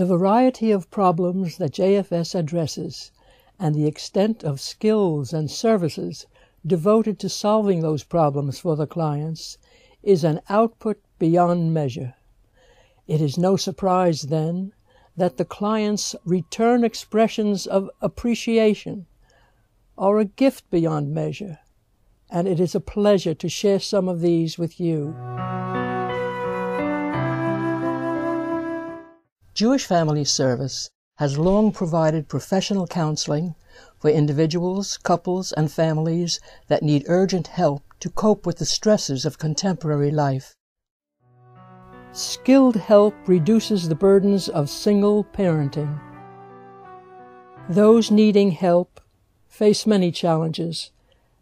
The variety of problems that JFS addresses and the extent of skills and services devoted to solving those problems for the clients is an output beyond measure. It is no surprise, then, that the clients' return expressions of appreciation are a gift beyond measure, and it is a pleasure to share some of these with you. Jewish Family Service has long provided professional counseling for individuals, couples, and families that need urgent help to cope with the stresses of contemporary life. Skilled help reduces the burdens of single parenting. Those needing help face many challenges,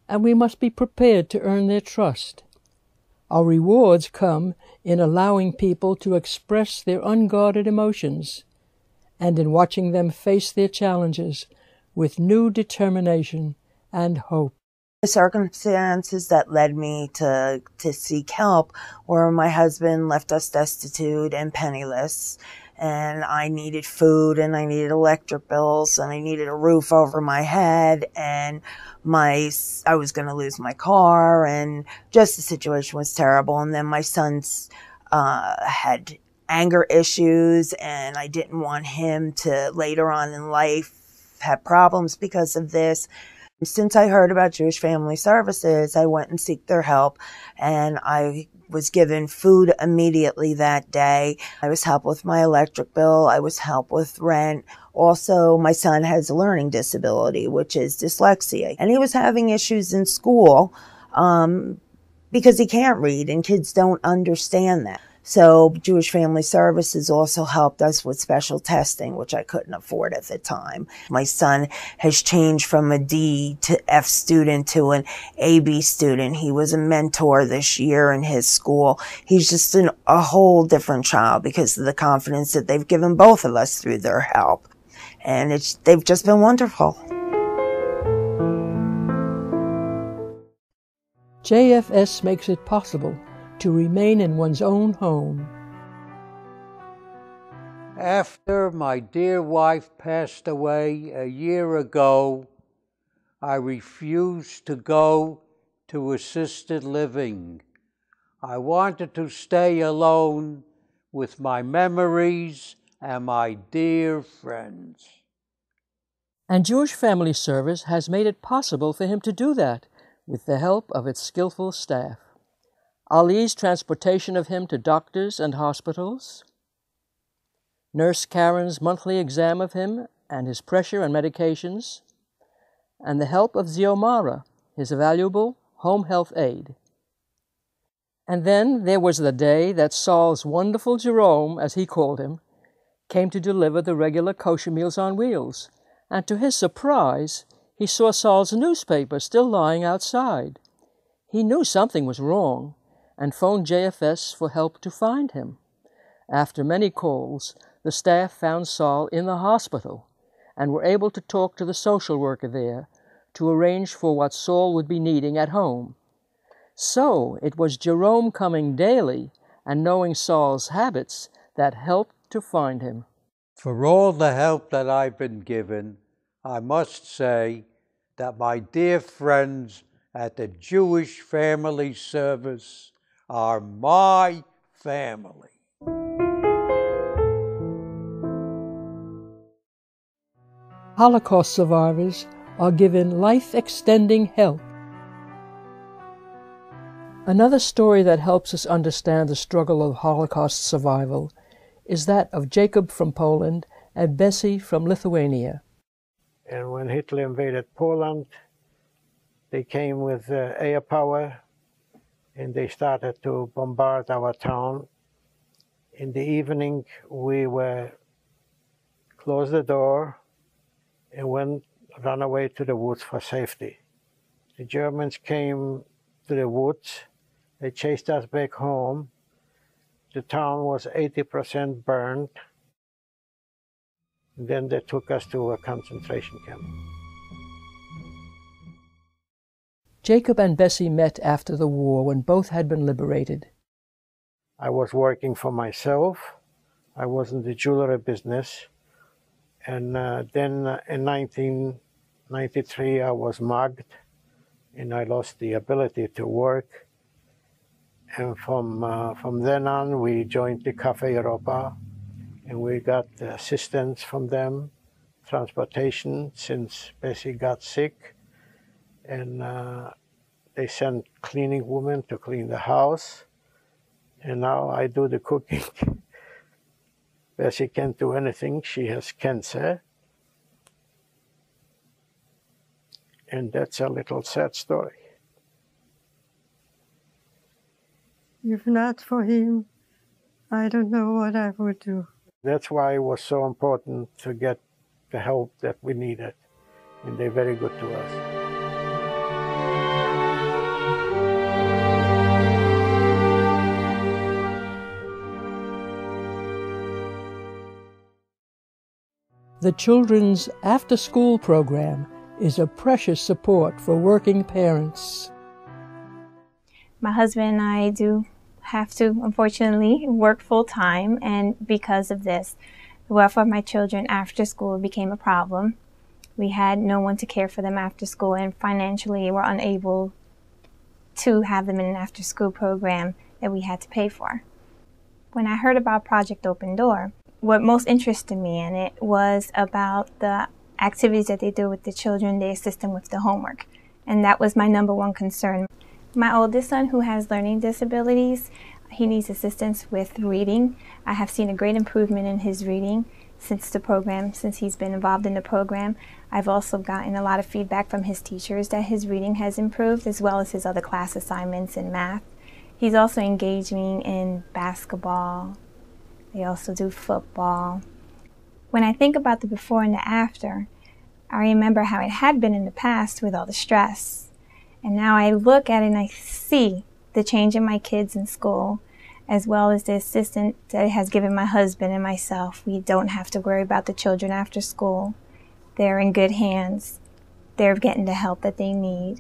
and we must be prepared to earn their trust. Our rewards come in allowing people to express their unguarded emotions and in watching them face their challenges with new determination and hope. The circumstances that led me to seek help were my husband left us destitute and penniless, and I needed food, and I needed electric bills, and I needed a roof over my head, and I was going to lose my car, and just the situation was terrible. And then my son's had anger issues, and I didn't want him to later on in life have problems because of this. Since I heard about Jewish Family Services, I went and sought their help, and I was given food immediately that day. I was helped with my electric bill. I was helped with rent. Also, my son has a learning disability, which is dyslexia, and he was having issues in school because he can't read, and kids don't understand that. So Jewish Family Services also helped us with special testing, which I couldn't afford at the time. My son has changed from a D to F student to an AB student. He was a mentor this year in his school. He's just a whole different child because of the confidence that they've given both of us through their help. And they've just been wonderful. JFS makes it possible to remain in one's own home. After my dear wife passed away a year ago, I refused to go to assisted living. I wanted to stay alone with my memories and my dear friends. And Jewish Family Service has made it possible for him to do that with the help of its skillful staff. Ali's transportation of him to doctors and hospitals, Nurse Karen's monthly exam of him and his pressure and medications, and the help of Ziomara, his valuable home health aide. And then there was the day that Saul's wonderful Jerome, as he called him, came to deliver the regular kosher meals on wheels, and to his surprise, he saw Saul's newspaper still lying outside. He knew something was wrong, and phoned JFS for help to find him. After many calls, the staff found Saul in the hospital and were able to talk to the social worker there to arrange for what Saul would be needing at home. So it was Jerome coming daily and knowing Saul's habits that helped to find him. For all the help that I've been given, I must say that my dear friends at the Jewish Family Service are my family. Holocaust survivors are given life-extending help. Another story that helps us understand the struggle of Holocaust survival is that of Jacob from Poland and Bessie from Lithuania. And when Hitler invaded Poland, they came with air power, and they started to bombard our town. In the evening, we closed the door and ran away to the woods for safety. The Germans came to the woods. They chased us back home. The town was 80% burned. Then they took us to a concentration camp. Jacob and Bessie met after the war when both had been liberated. I was working for myself. I was in the jewelry business. And then in 1993, I was mugged, and I lost the ability to work. And from then on, we joined the Cafe Europa, and we got assistance from them, transportation, since Bessie got sick. And they sent cleaning women to clean the house. And now I do the cooking. Bessie can't do anything. She has cancer. And that's a little sad story. If not for him, I don't know what I would do. That's why it was so important to get the help that we needed. And they're very good to us. The Children's After-School Program is a precious support for working parents. My husband and I do have to, unfortunately, work full-time, and because of this, the welfare of my children after school became a problem. We had no one to care for them after school, and financially we're unable to have them in an after-school program that we had to pay for. When I heard about Project Open Door, what most interested me in it was about the activities that they do with the children. They assist them with the homework, and that was my number one concern. My oldest son, who has learning disabilities, he needs assistance with reading. I have seen a great improvement in his reading since he's been involved in the program. I've also gotten a lot of feedback from his teachers that his reading has improved, as well as his other class assignments in math. He's also engaging in basketball. They also do football. When I think about the before and the after, I remember how it had been in the past with all the stress. And now I look at it and I see the change in my kids in school, as well as the assistance that it has given my husband and myself. We don't have to worry about the children after school. They're in good hands. They're getting the help that they need.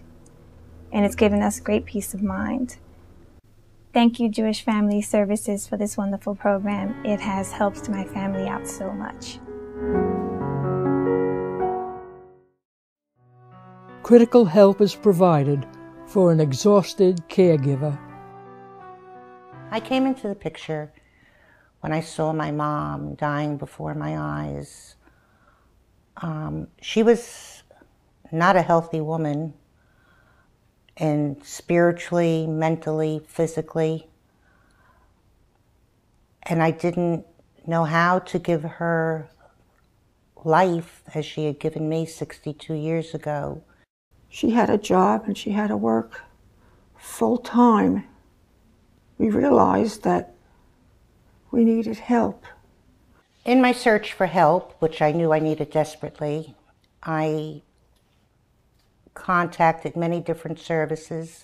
And it's given us great peace of mind. Thank you, Jewish Family Services, for this wonderful program. It has helped my family out so much. Critical help is provided for an exhausted caregiver. I came into the picture when I saw my mom dying before my eyes. She was not a healthy woman, and spiritually, mentally, physically. And I didn't know how to give her life as she had given me 62 years ago. She had a job and she had to work full time. We realized that we needed help. In my search for help, which I knew I needed desperately, I contacted many different services.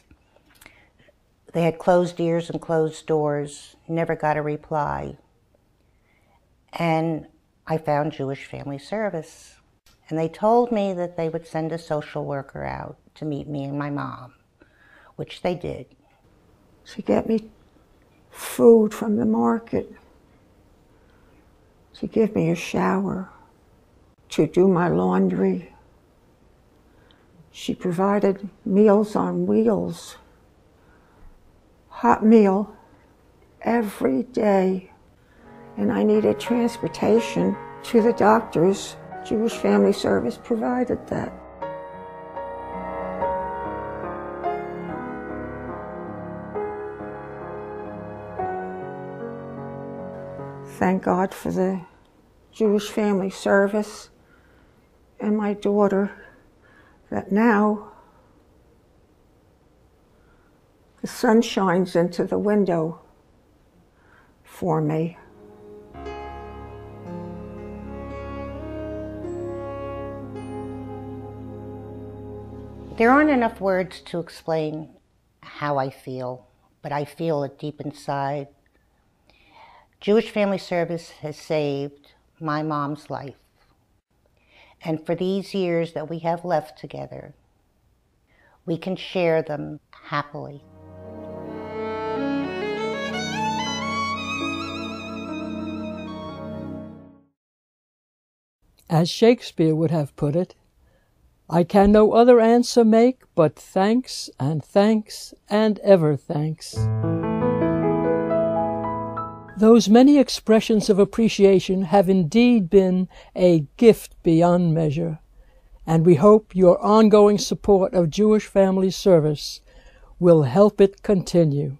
They had closed ears and closed doors, never got a reply. And I found Jewish Family Service. And they told me that they would send a social worker out to meet me and my mom, which they did. She got me food from the market. She gave me a shower to do my laundry. She provided Meals on Wheels, hot meal every day. And I needed transportation to the doctors. Jewish Family Service provided that. Thank God for the Jewish Family Service and my daughter, that now the sun shines into the window for me. There aren't enough words to explain how I feel, but I feel it deep inside. Jewish Family Service has saved my mom's life. And for these years that we have left together, we can share them happily. As Shakespeare would have put it, I can no other answer make but thanks and thanks and ever thanks. Those many expressions of appreciation have indeed been a gift beyond measure, and we hope your ongoing support of Jewish Family Service will help it continue.